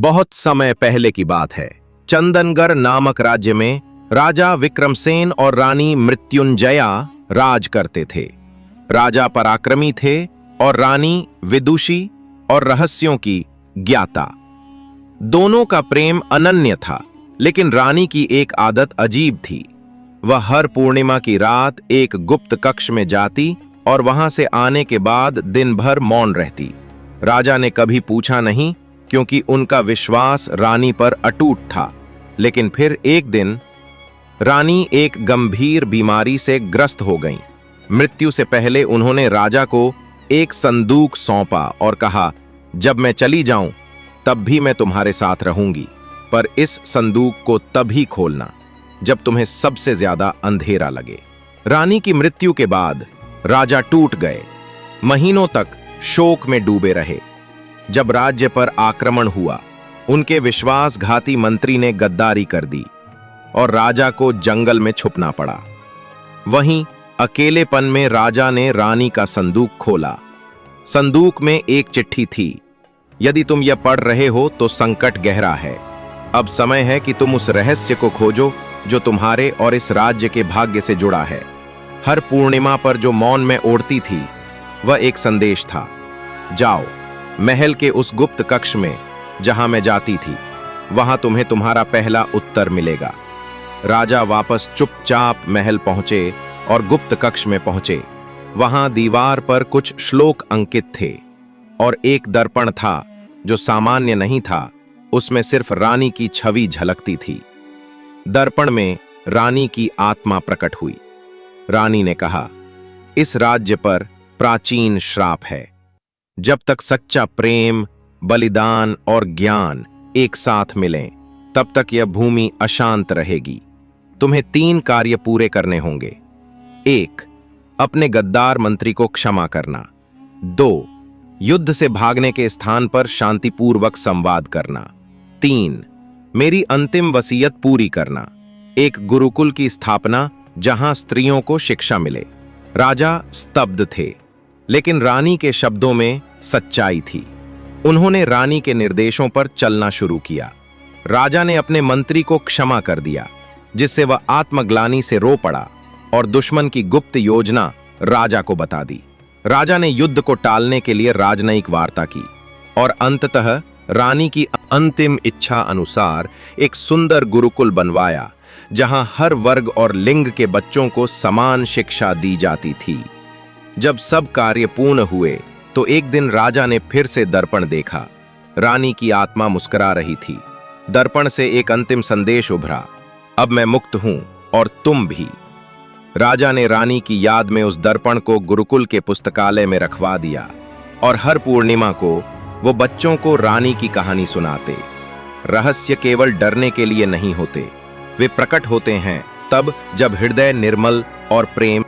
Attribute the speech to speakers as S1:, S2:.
S1: बहुत समय पहले की बात है। चंदनगढ़ नामक राज्य में राजा विक्रमसेन और रानी मृत्युंजया राज करते थे। राजा पराक्रमी थे और रानी विदुषी और रहस्यों की ज्ञाता। दोनों का प्रेम अनन्य था, लेकिन रानी की एक आदत अजीब थी। वह हर पूर्णिमा की रात एक गुप्त कक्ष में जाती और वहां से आने के बाद दिन भर मौन रहती। राजा ने कभी पूछा नहीं, क्योंकि उनका विश्वास रानी पर अटूट था। लेकिन फिर एक दिन रानी एक गंभीर बीमारी से ग्रस्त हो गईं। मृत्यु से पहले उन्होंने राजा को एक संदूक सौंपा और कहा, जब मैं चली जाऊं तब भी मैं तुम्हारे साथ रहूंगी, पर इस संदूक को तभी खोलना जब तुम्हें सबसे ज्यादा अंधेरा लगे। रानी की मृत्यु के बाद राजा टूट गए। महीनों तक शोक में डूबे रहे। जब राज्य पर आक्रमण हुआ, उनके विश्वासघाती मंत्री ने गद्दारी कर दी और राजा को जंगल में छुपना पड़ा। वहीं अकेलेपन में राजा ने रानी का संदूक खोला। संदूक में एक चिट्ठी थी। यदि तुम यह पढ़ रहे हो तो संकट गहरा है। अब समय है कि तुम उस रहस्य को खोजो जो तुम्हारे और इस राज्य के भाग्य से जुड़ा है। हर पूर्णिमा पर जो मौन में ओढ़ती थी, वह एक संदेश था। जाओ महल के उस गुप्त कक्ष में जहां मैं जाती थी, वहां तुम्हें तुम्हारा पहला उत्तर मिलेगा। राजा वापस चुपचाप महल पहुंचे और गुप्त कक्ष में पहुंचे। वहां दीवार पर कुछ श्लोक अंकित थे और एक दर्पण था जो सामान्य नहीं था। उसमें सिर्फ रानी की छवि झलकती थी। दर्पण में रानी की आत्मा प्रकट हुई। रानी ने कहा, इस राज्य पर प्राचीन श्राप है। जब तक सच्चा प्रेम, बलिदान और ज्ञान एक साथ मिलें, तब तक यह भूमि अशांत रहेगी। तुम्हें 3 कार्य पूरे करने होंगे। 1. अपने गद्दार मंत्री को क्षमा करना। 2. युद्ध से भागने के स्थान पर शांतिपूर्वक संवाद करना। 3. मेरी अंतिम वसीयत पूरी करना, एक गुरुकुल की स्थापना जहां स्त्रियों को शिक्षा मिले। राजा स्तब्ध थे, लेकिन रानी के शब्दों में सच्चाई थी। उन्होंने रानी के निर्देशों पर चलना शुरू किया। राजा ने अपने मंत्री को क्षमा कर दिया, जिससे वह आत्मग्लानि से रो पड़ा और दुश्मन की गुप्त योजना राजा को बता दी। राजा ने युद्ध को टालने के लिए राजनयिक वार्ता की और अंततः रानी की अंतिम इच्छा अनुसार एक सुंदर गुरुकुल बनवाया, जहां हर वर्ग और लिंग के बच्चों को समान शिक्षा दी जाती थी। जब सब कार्य पूर्ण हुए तो एक दिन राजा ने फिर से दर्पण देखा। रानी की आत्मा मुस्कुरा रही थी। दर्पण से एक अंतिम संदेश उभरा, अब मैं मुक्त हूं और तुम भी। राजा ने रानी की याद में उस दर्पण को गुरुकुल के पुस्तकालय में रखवा दिया और हर पूर्णिमा को वो बच्चों को रानी की कहानी सुनाते। रहस्य केवल डरने के लिए नहीं होते, वे प्रकट होते हैं तब जब हृदय निर्मल और प्रेम